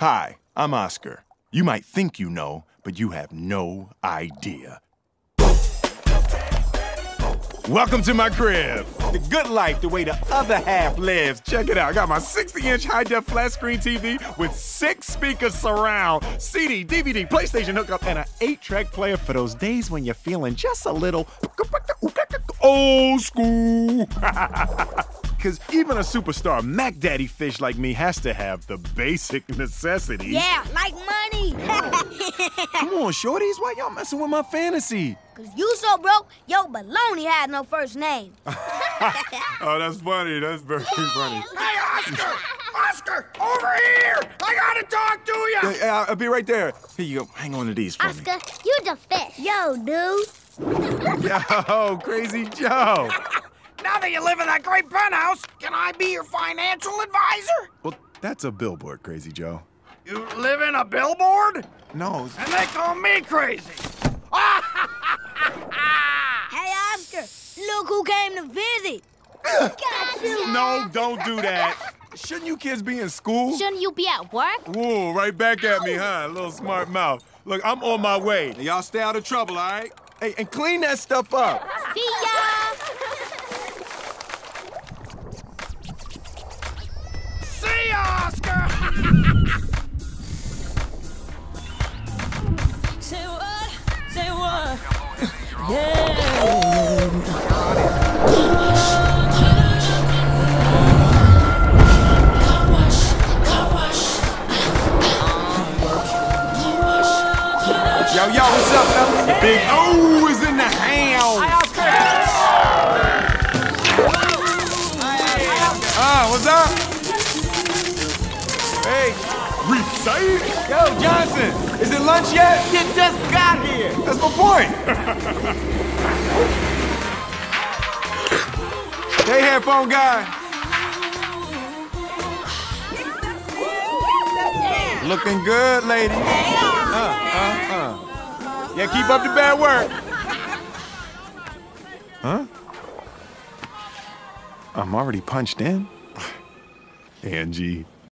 Hi, I'm Oscar. You might think you know, but you have no idea. Welcome to my crib. The good life, the way the other half lives. Check it out. I got my 60-inch high-def flat screen TV with 6 speakers surround, CD, DVD, PlayStation hookup, and an 8-track player for those days when you're feeling just a little old school. Because even a superstar Mac Daddy fish like me has to have the basic necessities. Yeah, like money. Come on, Shorties. Why y'all messing with my fantasy? Because you so broke, your baloney had no first name. Oh, that's funny. That's very funny. Hey, Oscar! Oscar, over here! I gotta talk to you! Hey, I'll be right there. Here you go. Hang on to these for me. Oscar, you the fish. Yo, dude. Yo, Crazy Joe. Now that you live in that great penthouse, can I be your financial advisor? Well, that's a billboard, Crazy Joe. You live in a billboard? No. And they call me crazy. Hey, Oscar, look who came to visit. Got you. No, don't do that. Shouldn't you kids be in school? Shouldn't you be at work? Whoa, right back at me, huh? Little smart mouth. Look, I'm on my way. Now, y'all stay out of trouble, all right? Hey, and clean that stuff up. See ya. See ya, Oscar! Say what? Say what? Yeah. Yo, what's up, fellas? Big O is in the house. Hi, Oscar! What's up? Hey, Reef Yo, Johnson, is it lunch yet? You just got here! That's my point. Hey, headphone guy. Looking good, lady. Yeah, keep up the bad work. Huh? I'm already punched in. Angie.